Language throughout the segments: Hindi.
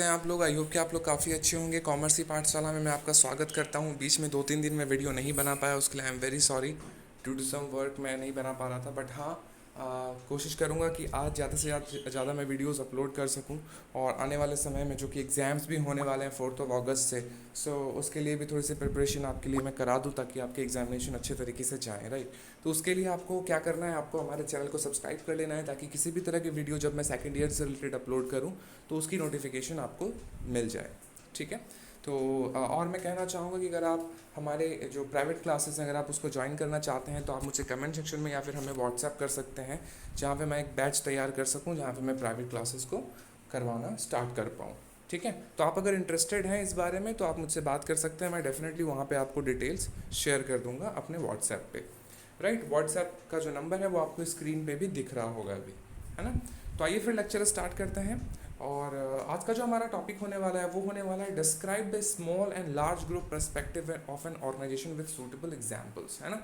हैं आप लोग। आई होप कि आप लोग काफ़ी अच्छे होंगे। कॉमर्स की पाठशाला में मैं आपका स्वागत करता हूं। बीच में 2-3 दिन में वीडियो नहीं बना पाया, उसके लिए I am very sorry. Due to some work मैं नहीं बना पा रहा था, बट हाँ, कोशिश करूंगा कि आज ज़्यादा से ज़्यादा मैं वीडियोस अपलोड कर सकूं। और आने वाले समय में जो कि एग्ज़ाम्स भी होने वाले हैं 4 अगस्त से, सो उसके लिए भी थोड़ी सी प्रिपरेशन आपके लिए मैं करा दूं ताकि आपके एग्जामिनेशन अच्छे तरीके से जाएँ, राइट। तो उसके लिए आपको क्या करना है, आपको हमारे चैनल को सब्सक्राइब कर लेना है ताकि किसी भी तरह की वीडियो जब मैं सेकेंड ईयर से रिलेटेड अपलोड करूँ तो उसकी नोटिफिकेशन आपको मिल जाए। ठीक है। तो और मैं कहना चाहूँगा कि अगर आप हमारे जो प्राइवेट क्लासेस हैं, अगर आप उसको ज्वाइन करना चाहते हैं तो आप मुझे कमेंट सेक्शन में या फिर हमें व्हाट्सएप कर सकते हैं, जहाँ पे मैं एक बैच तैयार कर सकूँ, जहाँ पे मैं प्राइवेट क्लासेस को करवाना स्टार्ट कर पाऊँ। ठीक है। तो आप अगर इंटरेस्टेड हैं इस बारे में तो आप मुझसे बात कर सकते हैं। मैं डेफिनेटली वहाँ पे आपको डिटेल्स शेयर कर दूँगा अपने व्हाट्सएप पे, राइट। व्हाट्सएप का जो नंबर है वो आपको स्क्रीन पे भी दिख रहा होगा अभी, है ना। तो आइए फिर लेक्चर स्टार्ट करते हैं। और आज का जो हमारा टॉपिक होने वाला है वो होने वाला है describe the small and large group perspective of an organisation with suitable examples, है ना।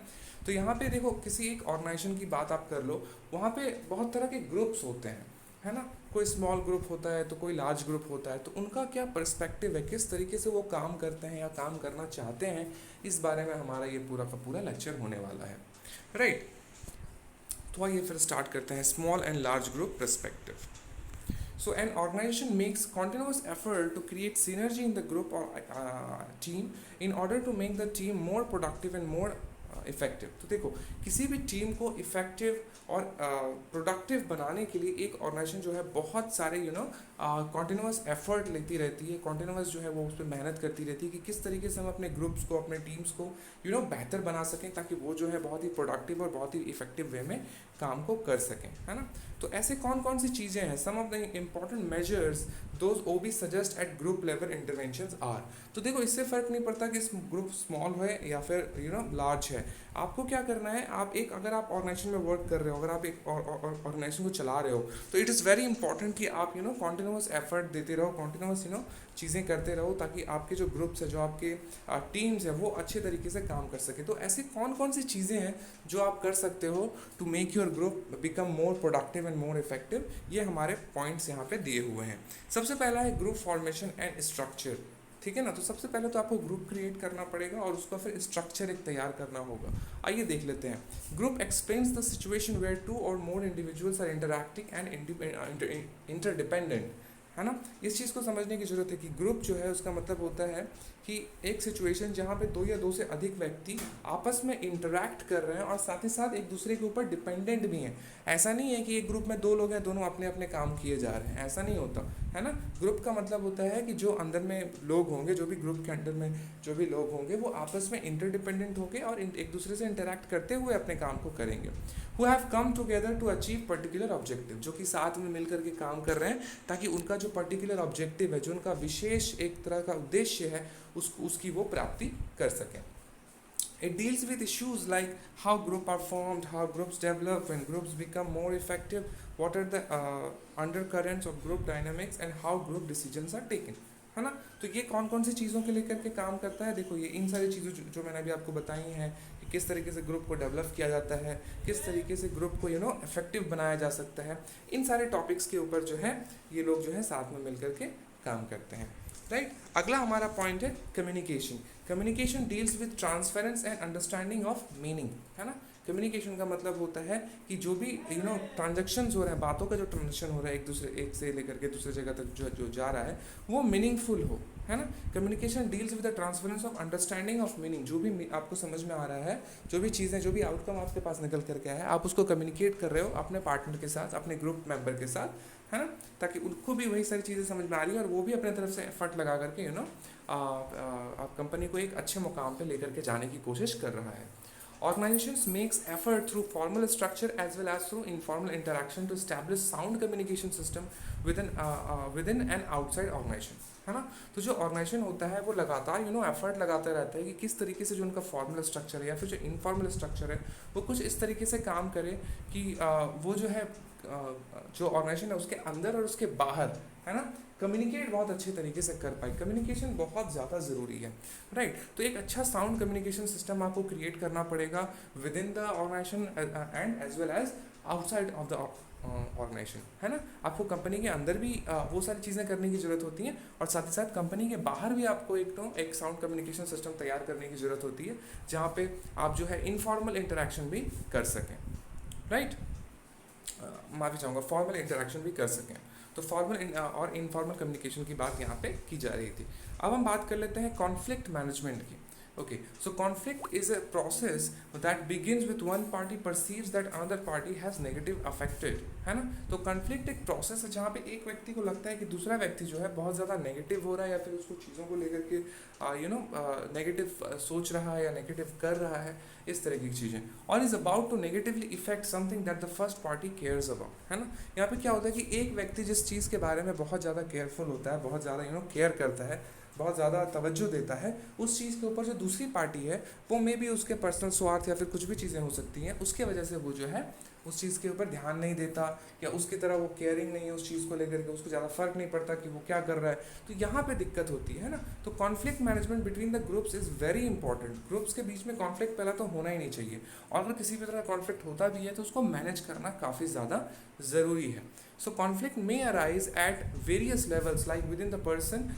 तो यहाँ पे देखो, किसी एक ऑर्गेनाइजेशन की बात आप कर लो, वहाँ पे बहुत तरह के ग्रुप्स होते हैं, है ना। कोई स्मॉल ग्रुप होता है तो कोई लार्ज ग्रुप होता है, तो उनका क्या पर्सपेक्टिव है, किस तरीके से वो काम करते हैं या काम करना चाहते हैं, इस बारे में हमारा ये पूरा का पूरा लेक्चर होने वाला है, राइट। तो आइए फिर स्टार्ट करते हैं। Small and large group perspective. So an organization makes continuous effort to create synergy in the group or team in order to make the team more productive and more effective. तो देखो, किसी भी टीम को इफेक्टिव और प्रोडक्टिव बनाने के लिए एक ऑर्गेनाइजेशन जो है बहुत सारे कॉन्टिन्यूस एफर्ट लेती रहती है, कॉन्टिन्यूस जो है वो उस पर मेहनत करती रहती है कि किस तरीके से हम अपने ग्रुप्स को, अपने टीम्स को बेहतर बना सकें, ताकि वो जो है बहुत ही प्रोडक्टिव और बहुत ही इफेक्टिव वे में काम को कर सकें, है ना। तो ऐसे कौन कौन सी चीज़ें हैं, some of the important measures those OB suggest at group level interventions are. तो देखो, इससे फ़र्क नहीं पड़ता कि ग्रुप स्मॉल है या फिर लार्ज है। आपको क्या करना है, अगर आप ऑर्गेनाइजेशन में वर्क कर रहे हो, अगर आप एक ऑर्गेनाइजेशन को चला रहे हो, तो इट इज़ वेरी इंपॉर्टेंट कि आप कॉन्टिन्यूस एफर्ट देते रहो, कॉन्टिन्यूस चीज़ें करते रहो, ताकि आपके जो ग्रुप्स है, जो आपके टीम्स है, वो अच्छे तरीके से काम कर सके। तो ऐसी कौन कौन सी चीज़ें हैं जो आप कर सकते हो to make your group become more productive and more effective, ये हमारे पॉइंट्स यहाँ पे दिए हुए हैं। सबसे पहला है ग्रुप फॉर्मेशन एंड स्ट्रक्चर। ठीक है ना। तो सबसे पहले तो आपको ग्रुप क्रिएट करना पड़ेगा और उसका फिर स्ट्रक्चर एक तैयार करना होगा। आइए देख लेते हैं। Group explains the situation where 2 or more individuals are interacting and interdependent, है ना। इस चीज़ को समझने की जरूरत है कि ग्रुप जो है उसका मतलब होता है कि एक सिचुएशन जहाँ पे 2 या 2 से अधिक व्यक्ति आपस में इंटरैक्ट कर रहे हैं और साथ ही साथ एक दूसरे के ऊपर डिपेंडेंट भी हैं। ऐसा नहीं है कि एक ग्रुप में 2 लोग हैं, दोनों अपने अपने काम किए जा रहे हैं, ऐसा नहीं होता, है ना। ग्रुप का मतलब होता है कि जो अंदर में लोग होंगे, जो भी ग्रुप के अंदर में जो भी लोग होंगे, वो आपस में इंटरडिपेंडेंट होकर और एक दूसरे से इंटरैक्ट करते हुए अपने काम को करेंगे। Who have come together to achieve particular objective, जो कि साथ में मिलकर के काम कर रहे हैं ताकि उनका जो पर्टिकुलर ऑब्जेक्टिव है, जो उनका विशेष एक तरह का उद्देश्य है, उसकी वो प्राप्ति कर सकें। It deals with issues like how groups are formed, how groups develop, when groups become more effective, what are the undercurrents of group dynamics and how group decisions are taken, है ना। तो ये कौन कौन सी चीज़ों के लेकर के काम करता है। देखो, ये इन सारी चीज़ों जो मैंने अभी आपको बताई हैं कि किस तरीके से ग्रुप को डेवलप किया जाता है, किस तरीके से ग्रुप को इफेक्टिव बनाया जा सकता है, इन सारे टॉपिक्स के ऊपर जो है ये लोग जो है साथ में मिलकर के काम करते हैं, राइट। अगला हमारा पॉइंट है communication. Communication deals with transference and understanding of meaning, है ना। कम्युनिकेशन का मतलब होता है कि जो भी ट्रांजैक्शंस हो रहे हैं, बातों का जो ट्रांजेक्शन हो रहा है एक से लेकर के दूसरे जगह तक जो जा रहा है, वो मीनिंगफुल हो, है ना। Communication deals with the transference of understanding of meaning. जो भी आपको समझ में आ रहा है, जो भी चीज़ें, जो भी आउटकम आपके पास निकल करके आया है, आप उसको कम्युनिकेट कर रहे हो अपने पार्टनर के साथ, अपने ग्रुप मेंबर के साथ, है ना, ताकि उनको भी वही सारी चीज़ें समझ में आ रही है और वो भी अपने तरफ से एफर्ट लगा करके आप कंपनी को एक अच्छे मुकाम पे लेकर के जाने की कोशिश कर रहा है। Organizations makes effort through formal structure as well as through informal interaction to establish sound communication system within and outside organization, है ना। तो जो ऑर्गेनाइजेशन होता है वो लगातार एफर्ट लगाता रहता है कि किस तरीके से जो उनका फॉर्मल स्ट्रक्चर है या फिर जो इनफॉर्मल स्ट्रक्चर है वो कुछ इस तरीके से काम करे कि वो जो है जो ऑर्गेनाइजेशन है उसके अंदर और उसके बाहर, है ना, कम्युनिकेट बहुत अच्छे तरीके से कर पाए। कम्युनिकेशन बहुत ज़्यादा ज़रूरी है, राइट। तो एक अच्छा साउंड कम्युनिकेशन सिस्टम आपको क्रिएट करना पड़ेगा within the organisation and as well as outside of the organisation, है ना। आपको कंपनी के अंदर भी वो सारी चीज़ें करने की ज़रूरत होती हैं, और साथ ही साथ कंपनी के बाहर भी आपको एक साउंड कम्युनिकेशन सिस्टम तैयार करने की ज़रूरत होती है, जहाँ पे आप जो है इनफॉर्मल इंटरेक्शन भी कर सकें, राइट। माफ़ी चाहूँगा, फॉर्मल इंटरेक्शन भी कर सकें। तो फॉर्मल और इनफॉर्मल कम्युनिकेशन की बात यहाँ पे की जा रही थी। अब हम बात कर लेते हैं कॉन्फ्लिक्ट मैनेजमेंट की। Okay, so conflict is a process that begins with one party perceives that another party has negative affected, है ना। तो conflict एक process है जहाँ पे एक व्यक्ति को लगता है कि दूसरा व्यक्ति जो है बहुत ज़्यादा नेगेटिव हो रहा है, या फिर उसको चीज़ों को लेकर के नेगेटिव सोच रहा है या नेगेटिव कर रहा है, इस तरह की चीज़ें, और is about to negatively affect something that the first party cares about, है ना। यहाँ पे क्या होता है कि एक व्यक्ति जिस चीज़ के बारे में बहुत ज़्यादा केयरफुल होता है, बहुत ज़्यादा केयर करता है, बहुत ज़्यादा तवज्जो देता है, उस चीज़ के ऊपर जो दूसरी पार्टी है वो मे भी उसके पर्सनल स्वार्थ या फिर कुछ भी चीज़ें हो सकती हैं, उसके वजह से वो जो है उस चीज़ के ऊपर ध्यान नहीं देता, या उसकी तरह वो केयरिंग नहीं है उस चीज़ को लेकर के, उसको ज़्यादा फर्क नहीं पड़ता कि वो क्या कर रहा है। तो यहाँ पे दिक्कत होती है ना। तो conflict management between the groups is very important. Groups के बीच में कॉन्फ्लिक्ट पहला तो होना ही नहीं चाहिए, और अगर किसी भी तरह कॉन्फ्लिक्ट होता भी है तो उसको मैनेज करना काफ़ी ज़्यादा ज़रूरी है। So conflict may arise at various levels like within the person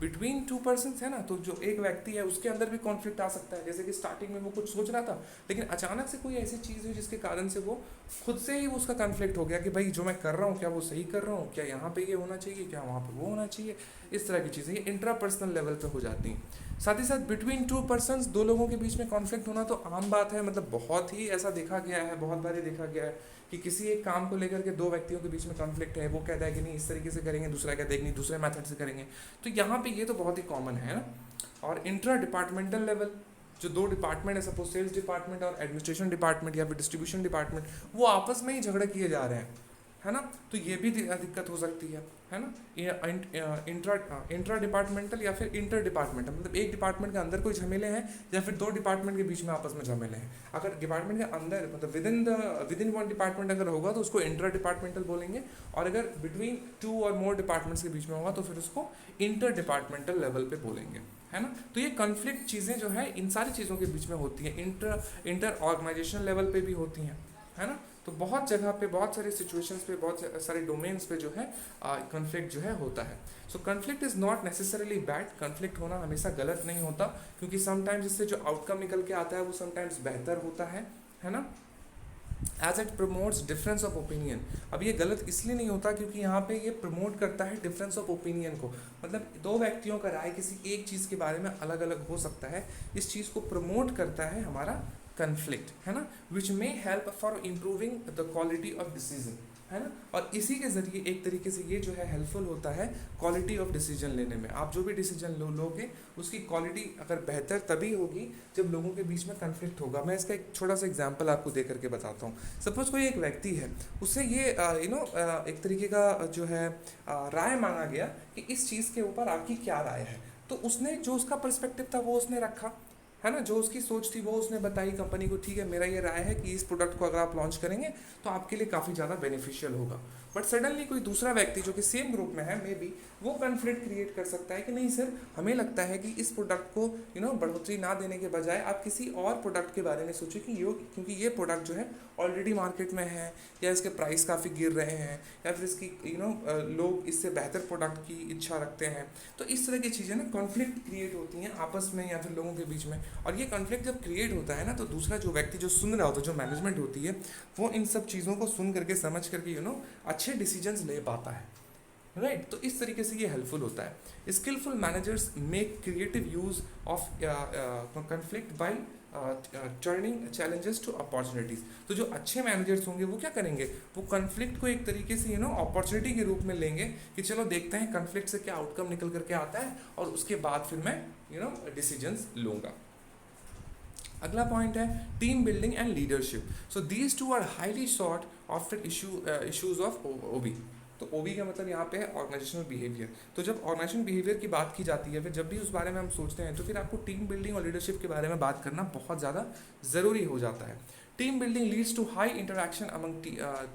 between two persons, है ना। तो जो एक व्यक्ति है उसके अंदर भी कॉन्फ्लिक्ट आ सकता है, जैसे कि स्टार्टिंग में वो कुछ सोच रहा था, लेकिन अचानक से कोई ऐसी चीज़ हुई जिसके कारण से वो खुद से ही उसका कॉन्फ्लिक्ट हो गया कि भाई जो मैं कर रहा हूँ क्या वो सही कर रहा हूँ, क्या यहाँ पे ये होना चाहिए, क्या वहाँ पे वो होना चाहिए। इस तरह की चीज़ें ये इंट्रापर्सनल लेवल पे हो जाती हैं। साथ ही साथ बिटवीन टू पर्सन्स, दो लोगों के बीच में कॉन्फ्लिक्ट होना तो आम बात है, मतलब बहुत ही ऐसा देखा गया है, बहुत बार देखा गया है कि किसी एक काम को लेकर के दो व्यक्तियों के बीच में कॉन्फ्लिक्ट है, वो कहता है कि नहीं इस तरीके से करेंगे, दूसरा कहता है कि नहीं दूसरे मेथड से करेंगे। तो यहाँ पे ये तो बहुत ही कॉमन है ना। और इंट्रा डिपार्टमेंटल लेवल, जो दो डिपार्टमेंट है, सपोज सेल्स डिपार्टमेंट और एडमिनिस्ट्रेशन डिपार्टमेंट या फिर डिस्ट्रीब्यूशन डिपार्टमेंट, वो आपस में ही झगड़े किए जा रहे हैं, है ना। तो ये भी दिक्कत हो सकती है ना। इंट्रा डिपार्टमेंटल या फिर इंटर डिपार्टमेंटल, मतलब एक डिपार्टमेंट के अंदर कोई झमेले हैं या फिर दो डिपार्टमेंट के बीच में आपस में झमेले हैं। अगर डिपार्टमेंट के अंदर मतलब विद इन वन डिपार्टमेंट अगर होगा तो उसको इंटर डिपार्टमेंटल बोलेंगे, और अगर बिटवीन टू और मोर डिपार्टमेंट्स के बीच में होगा तो फिर उसको इंटर डिपार्टमेंटल लेवल पे बोलेंगे, है ना। तो ये कॉन्फ्लिक्ट चीज़ें जो है इन सारी चीज़ों के बीच में होती हैं, इंटर ऑर्गेनाइजेशन लेवल पे भी होती हैं, है ना। तो बहुत जगह पे, बहुत सारे सिचुएशंस पे, बहुत सारे डोमेन्स पे जो है कॉन्फ्लिक्ट जो है होता है। So conflict is not necessarily bad. Conflict होना हमेशा गलत नहीं होता, क्योंकि समटाइम्स इससे जो आउटकम निकल के आता है वो समटाइम्स बेहतर होता है ना। As it promotes difference of opinion. अब ये गलत इसलिए नहीं होता क्योंकि यहाँ पे ये प्रमोट करता है डिफरेंस ऑफ ओपिनियन को, मतलब दो व्यक्तियों का राय किसी एक चीज़ के बारे में अलग अलग हो सकता है, इस चीज़ को प्रमोट करता है हमारा कन्फ्लिक्ट, है ना। Which may help for improving the quality of decision, है ना। और इसी के ज़रिए एक तरीके से ये जो है हेल्पफुल होता है क्वालिटी ऑफ डिसीजन लेने में। आप जो भी डिसीजन लोगे उसकी क्वालिटी अगर बेहतर तभी होगी जब लोगों के बीच में कन्फ्लिक्ट होगा। मैं इसका एक छोटा सा एग्जांपल आपको दे करके बताता हूँ। सपोज कोई एक व्यक्ति है, उससे ये एक तरीके का जो है राय मांगा गया कि इस चीज़ के ऊपर आपकी क्या राय है। तो उसने जो उसका पर्सपेक्टिव था वो उसने रखा, है ना, जो उसकी सोच थी वो उसने बताई कंपनी को, ठीक है मेरा ये राय है कि इस प्रोडक्ट को अगर आप लॉन्च करेंगे तो आपके लिए काफ़ी ज़्यादा बेनिफिशियल होगा। बट सडनली कोई दूसरा व्यक्ति जो कि सेम ग्रुप में है, मे बी वो कन्फ्लिक्ट क्रिएट कर सकता है कि नहीं सर, हमें लगता है कि इस प्रोडक्ट को बढ़ोतरी ना देने के बजाय आप किसी और प्रोडक्ट के बारे में सोचिए कि क्योंकि ये प्रोडक्ट जो है ऑलरेडी मार्केट में है, या इसके प्राइस काफ़ी गिर रहे हैं, या फिर इसकी लोग इससे बेहतर प्रोडक्ट की इच्छा रखते हैं। तो इस तरह की चीज़ें ना कॉन्फ्लिक्ट क्रिएट होती हैं आपस में या फिर लोगों के बीच में। और ये कॉन्फ्लिक्ट जब क्रिएट होता है ना, तो दूसरा जो व्यक्ति जो सुन रहा होता है, जो मैनेजमेंट होती है, वो इन सब चीज़ों को सुन करके समझ करके अच्छे डिसीजंस ले पाता है, राइट। तो इस तरीके से ये हेल्पफुल होता है। Skilful managers make creative use of conflict by turning challenges to opportunities. तो जो अच्छे मैनेजर्स होंगे वो क्या करेंगे, वो कॉन्फ्लिक्ट को एक तरीके से अपॉर्चुनिटी के रूप में लेंगे कि चलो देखते हैं कॉन्फ्लिक्ट से क्या आउटकम निकल करके आता है, और उसके बाद फिर मैं डिसीजंस लूँगा। अगला पॉइंट है team building and leadership. So these two are highly sought after issues of OB. तो ओबी का मतलब यहाँ पे है ऑर्गेनाइजेशनल बिहेवियर। तो जब ऑर्गेनाइजेशनल बिहेवियर की बात की जाती है, फिर जब भी उस बारे में हम सोचते हैं, तो फिर आपको टीम बिल्डिंग और लीडरशिप के बारे में बात करना बहुत ज़्यादा ज़रूरी हो जाता है। Team building leads to high interaction among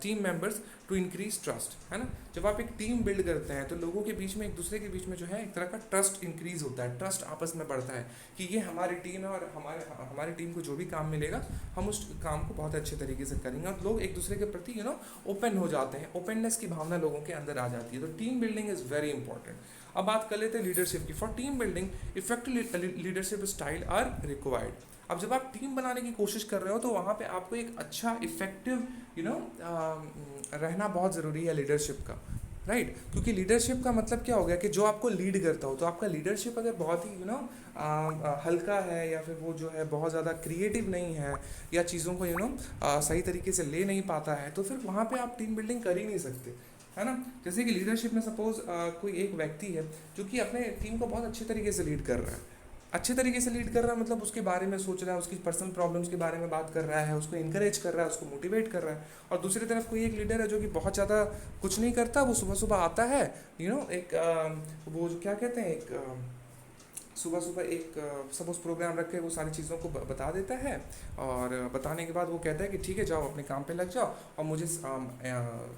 team members to increase trust, है ना। जब आप एक टीम बिल्ड करते हैं तो लोगों के बीच में, एक दूसरे के बीच में जो है एक तरह का ट्रस्ट इंक्रीज होता है, ट्रस्ट आपस में बढ़ता है कि ये हमारी टीम है और हमारी टीम को जो भी काम मिलेगा हम उस काम को बहुत अच्छे तरीके से करेंगे, और लोग एक दूसरे के प्रति ओपन हो जाते हैं, ओपननेस की भावना लोगों के अंदर आ जाती है। तो team building is very important. अब बात कर लेते हैं लीडरशिप की। For team building effective leadership style are required. अब जब आप टीम बनाने की कोशिश कर रहे हो तो वहाँ पे आपको एक अच्छा इफेक्टिव रहना बहुत ज़रूरी है लीडरशिप का, राइट। क्योंकि लीडरशिप का मतलब क्या हो गया कि जो आपको लीड करता हो, तो आपका लीडरशिप अगर बहुत ही हल्का है, या फिर वो जो है बहुत ज़्यादा क्रिएटिव नहीं है, या चीज़ों को सही तरीके से ले नहीं पाता है, तो फिर वहाँ पे आप टीम बिल्डिंग कर ही नहीं सकते, है ना। जैसे कि लीडरशिप में सपोज कोई एक व्यक्ति है जो कि अपने टीम को बहुत अच्छे तरीके से लीड कर रहा है, अच्छे तरीके से लीड कर रहा है मतलब उसके बारे में सोच रहा है, उसकी पर्सनल प्रॉब्लम्स के बारे में बात कर रहा है, उसको इंकरेज कर रहा है, उसको मोटिवेट कर रहा है। और दूसरी तरफ कोई एक लीडर है जो कि बहुत ज़्यादा कुछ नहीं करता, वो सुबह सुबह आता है, एक वो जो क्या कहते हैं, एक सुबह सुबह एक सपोज प्रोग्राम रख के वो सारी चीज़ों को बता देता है, और बताने के बाद वो कहता है कि ठीक है जाओ अपने काम पे लग जाओ, और मुझे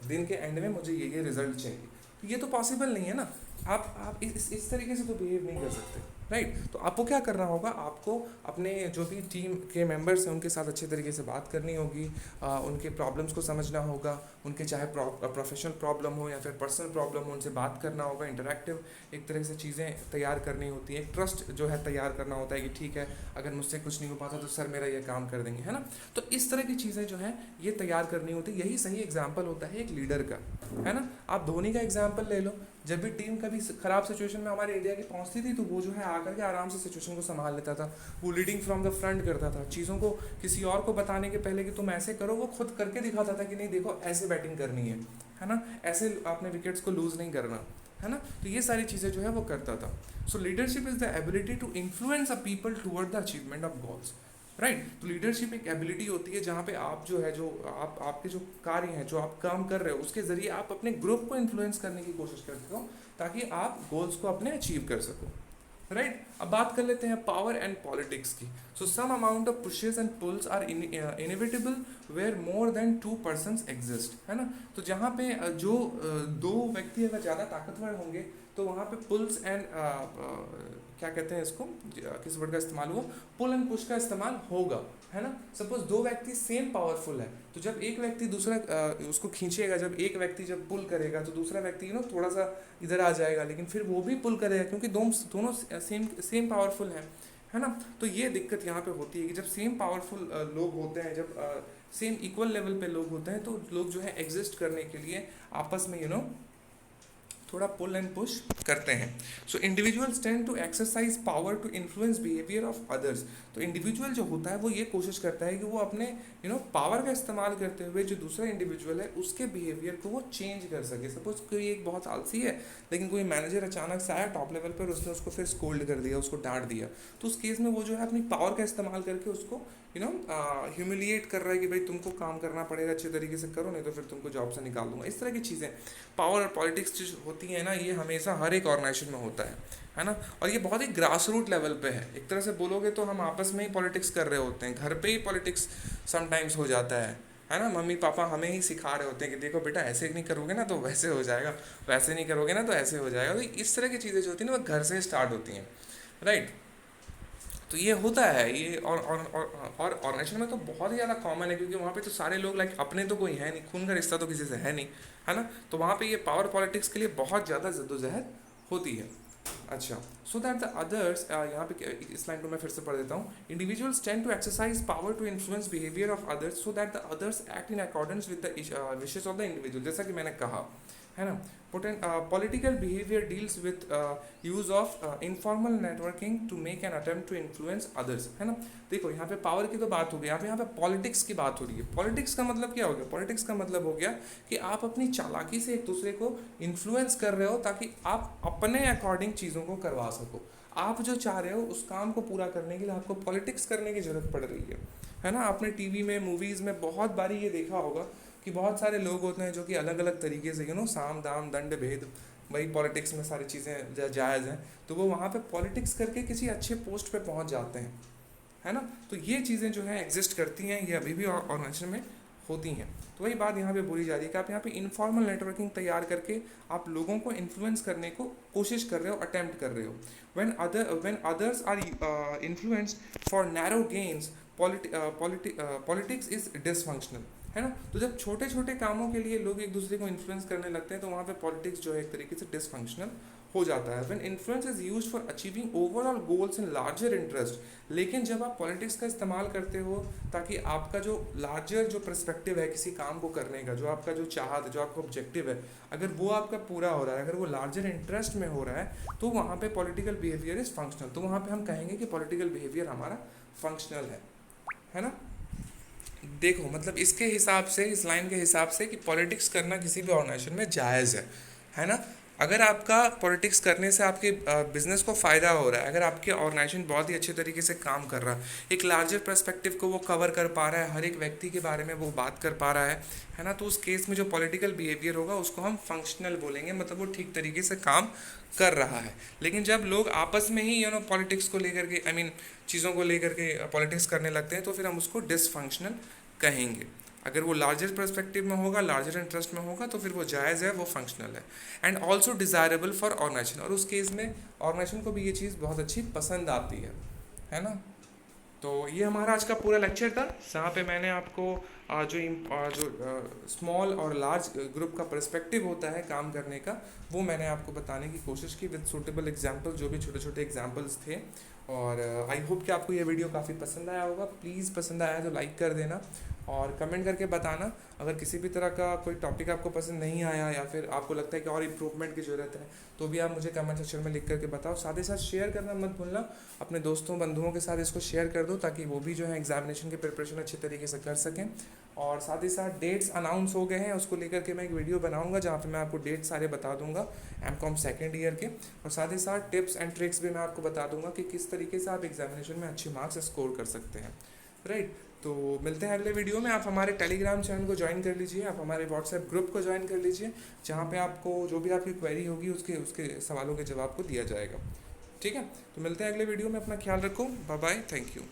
दिन के एंड में मुझे ये रिजल्ट चाहिए। तो ये तो पॉसिबल नहीं है ना। आप इस तरीके से तो बिहेव नहीं कर सकते, राइट। तो आपको क्या करना होगा, आपको अपने जो भी टीम के मेंबर्स हैं उनके साथ अच्छे तरीके से बात करनी होगी, उनके प्रॉब्लम्स को समझना होगा, उनके चाहे प्रोफेशनल प्रॉब्लम हो या फिर पर्सनल प्रॉब्लम हो, उनसे बात करना होगा, इंटरेक्टिव एक तरह से चीज़ें तैयार करनी होती है, एक ट्रस्ट जो है तैयार करना होता है कि ठीक है अगर मुझसे कुछ नहीं हो पाता तो सर मेरा ये काम कर देंगे, है ना। तो इस तरह की चीज़ें जो है ये तैयार करनी होती है, यही सही एग्जाम्पल होता है एक लीडर का, है ना। आप धोनी का एग्जाम्पल ले लो, जब भी टीम कभी ख़राब सिचुएशन में हमारे इंडिया की पहुंचती थी तो वो जो है आकर के आराम से सिचुएशन को संभाल लेता था, वो लीडिंग फ्रॉम द फ्रंट करता था, चीज़ों को किसी और को बताने के पहले कि तुम ऐसे करो, वो खुद करके दिखाता था कि नहीं देखो ऐसे बैटिंग करनी है ना, ऐसे आपने विकेट्स को लूज़ नहीं करना, है ना। तो ये सारी चीज़ें जो है वो करता था। So leadership is the ability to influence a people toward the achievement of goals, right. तो लीडरशिप एक एबिलिटी होती है जहाँ पे आप जो है जो आपके जो कार्य हैं, जो आप काम कर रहे हो, उसके ज़रिए आप अपने ग्रुप को इन्फ्लुएंस करने की कोशिश करते हो ताकि आप गोल्स को अपने अचीव कर सको, राइट। अब बात कर लेते हैं पावर एंड पॉलिटिक्स की। So some amount of pushes and pulls are inevitable where more than two persons exist, है ना। तो जहाँ पे जो दो व्यक्ति अगर ज़्यादा ताकतवर होंगे तो वहाँ पे पुल्स एंड क्या कहते हैं इसको, किस वर्ड का इस्तेमाल हुआ, पुल एंड पुश का इस्तेमाल होगा, है ना। सपोज दो व्यक्ति सेम पावरफुल है, तो जब एक व्यक्ति दूसरा उसको खींचेगा, जब एक व्यक्ति जब पुल करेगा तो दूसरा व्यक्ति थोड़ा सा इधर आ जाएगा, लेकिन फिर वो भी पुल करेगा क्योंकि दोनों सेम पावरफुल हैं, है ना। तो ये दिक्कत यहाँ पे होती है कि जब सेम पावरफुल लोग होते हैं, जब सेम इक्वल लेवल पे लोग होते हैं, तो लोग जो है एग्जिस्ट करने के लिए आपस में थोड़ा पुल एंड पुश करते हैं। So individuals tend to exercise power to influence behaviour of others. तो इंडिविजुअल जो होता है वो ये कोशिश करता है कि वो अपने पावर का इस्तेमाल करते हुए जो दूसरा इंडिविजुअल है उसके बिहेवियर को वो चेंज कर सके। सपोज कोई एक बहुत आलसी है, लेकिन कोई मैनेजर अचानक से आया टॉप लेवल पर, उसने उसको फिर स्कोल्ड कर दिया, उसको डांट दिया, तो उस केस में वो जो है अपनी पावर का इस्तेमाल करके उसको ह्यूमिलिएट कर रहा है कि भाई तुमको काम करना पड़ेगा, अच्छे तरीके से करो नहीं तो फिर तुमको जॉब से निकाल दूंगा। इस तरह की चीज़ें पावर और पॉलिटिक्स जो होती है ना, ये हमेशा हर एक ऑर्गेनाइजेशन में होता है ना। और ये बहुत ही ग्रास रूट लेवल पे है, एक तरह से बोलोगे तो हम आपस में ही पॉलिटिक्स कर रहे होते हैं, घर पे ही पॉलिटिक्स समटाइम्स हो जाता है ना। मम्मी पापा हमें ही सिखा रहे होते हैं कि देखो बेटा ऐसे नहीं करोगे ना तो वैसे हो जाएगा, वैसे नहीं करोगे ना तो ऐसे हो जाएगा। तो इस तरह की चीज़ें जो होती हैं ना वो घर से स्टार्ट होती हैं, राइट। तो ये होता है ये, और ऑर्गेनाइजेशन में तो बहुत ही ज़्यादा कॉमन है क्योंकि वहाँ पे तो सारे लोग लाइक अपने तो कोई है नहीं, खून का रिश्ता तो किसी से है नहीं, है ना। तो वहाँ पे ये पावर पॉलिटिक्स के लिए बहुत ज़्यादा जद्दोजहद होती है। अच्छा, सो दैट द अदर्स, यहाँ पे इस लाइन को मैं फिर से पढ़ देता हूँ। Individuals tend to exercise power to influence behaviour of others so that the others act in accordance with the wishes of the individual. जैसा कि मैंने कहा, है ना। Political behaviour deals with use of informal networking to make an attempt to influence others, है ना। देखो यहाँ पे पावर की तो बात हो गई, यहाँ पे पॉलिटिक्स की बात हो रही है। पॉलिटिक्स का मतलब क्या हो गया? पॉलिटिक्स का मतलब हो गया कि आप अपनी चालाकी से एक दूसरे को इन्फ्लुएंस कर रहे हो ताकि आप अपने अकॉर्डिंग चीज़ों को करवा सको। आप जो चाह रहे हो उस काम को पूरा करने के लिए आपको पॉलिटिक्स करने की जरूरत पड़ रही है ना। आपने टीवी में, मूवीज़ में बहुत बारी ये देखा होगा कि बहुत सारे लोग होते हैं जो कि अलग अलग तरीके से साम दाम दंड भेद, वही पॉलिटिक्स में सारी चीज़ें जायज़ हैं, तो वो वहाँ पे पॉलिटिक्स करके किसी अच्छे पोस्ट पे पहुँच जाते हैं, है ना। तो ये चीज़ें जो है एग्जिस्ट करती हैं, ये अभी भी ऑर्गेनाइजेशन में होती हैं। तो वही बात यहाँ पे बोली जा रही है कि आप यहाँ पे इनफॉर्मल नेटवर्किंग तैयार करके आप लोगों को इन्फ्लुएंस करने को कोशिश कर रहे हो, अटेम्प्ट कर रहे हो। When others are influenced for narrow gains, politics is dysfunctional, है ना। तो जब छोटे छोटे कामों के लिए लोग एक दूसरे को इन्फ्लुएंस करने लगते हैं तो वहाँ पे पॉलिटिक्स जो है एक तरीके से डिसफंक्शनल हो जाता है। When influence is used for achieving overall goals in larger interest, लेकिन जब आप पॉलिटिक्स का इस्तेमाल करते हो ताकि आपका जो लार्जर जो पर्सपेक्टिव है किसी काम को करने का, जो आपका जो चाहत है, जो आपका ऑब्जेक्टिव है, अगर वो आपका पूरा हो रहा है, अगर वो लार्जर इंटरेस्ट में हो रहा है, तो वहाँ पे पॉलिटिकल बिहेवियर इज फंक्शनल। तो वहाँ पे हम कहेंगे कि पॉलिटिकल बिहेवियर हमारा फंक्शनल है ना। देखो मतलब इसके हिसाब से, इस लाइन के हिसाब से कि पॉलिटिक्स करना किसी भी ऑर्गेनाइजेशन में जायज़ है ना। अगर आपका पॉलिटिक्स करने से आपके बिजनेस को फ़ायदा हो रहा है, अगर आपके ऑर्गेनाइजेशन बहुत ही अच्छे तरीके से काम कर रहा है, एक लार्जर पर्सपेक्टिव को वो कवर कर पा रहा है, हर एक व्यक्ति के बारे में वो बात कर पा रहा है ना, तो उस केस में जो पॉलिटिकल बिहेवियर होगा उसको हम फंक्शनल बोलेंगे, मतलब वो ठीक तरीके से काम कर रहा है। लेकिन जब लोग आपस में ही पॉलिटिक्स को लेकर के, आई मीन चीज़ों को लेकर के पॉलिटिक्स करने लगते हैं, तो फिर हम उसको डिसफंक्शनल कहेंगे। अगर वो लार्जर पर्सपेक्टिव में होगा, लार्जर इंटरेस्ट में होगा, तो फिर वो जायज़ है, वो फंक्शनल है and also desirable for organisation. और उस केस में ऑर्गेनाइजेशन को भी ये चीज़ बहुत अच्छी पसंद आती है ना। तो ये हमारा आज का पूरा लेक्चर था, जहाँ पे मैंने आपको जो स्मॉल और लार्ज ग्रुप का पर्सपेक्टिव होता है काम करने का, वो मैंने आपको बताने की कोशिश की विद सूटेबल एग्जांपल, जो भी छोटे छोटे एग्जांपल्स थे। और आई होप कि आपको ये वीडियो काफ़ी पसंद आया होगा। प्लीज़ पसंद आया तो लाइक कर देना और कमेंट करके बताना अगर किसी भी तरह का कोई टॉपिक आपको पसंद नहीं आया या फिर आपको लगता है कि और इम्प्रूवमेंट की ज़रूरत है, तो भी आप मुझे कमेंट सेक्शन में लिख करके बताओ। साथ ही साथ शेयर करना मत भूलना, अपने दोस्तों बंधुओं के साथ इसको शेयर कर दो ताकि वो भी जो है एग्जामिनेशन की प्रिपरेशन अच्छे तरीके से कर सकें। और साथ ही साथ डेट्स अनाउंस हो गए हैं, उसको लेकर के मैं एक वीडियो बनाऊंगा जहाँ पे मैं आपको डेट सारे बता दूंगा एमकॉम सेकेंड ईयर के, और साथ ही साथ टिप्स एंड ट्रिक्स भी मैं आपको बता दूंगा कि किस तरीके से आप एग्जामिनेशन में अच्छे मार्क्स स्कोर कर सकते हैं। राइट, तो मिलते हैं अगले वीडियो में। आप हमारे टेलीग्राम चैनल को ज्वाइन कर लीजिए, आप हमारे व्हाट्सएप ग्रुप को ज्वाइन कर लीजिए, जहाँ पे आपको जो भी आपकी क्वेरी होगी उसके उसके सवालों के जवाब को दिया जाएगा। ठीक है, तो मिलते हैं अगले वीडियो में, अपना ख्याल रखो, बाय बाय, थैंक यू।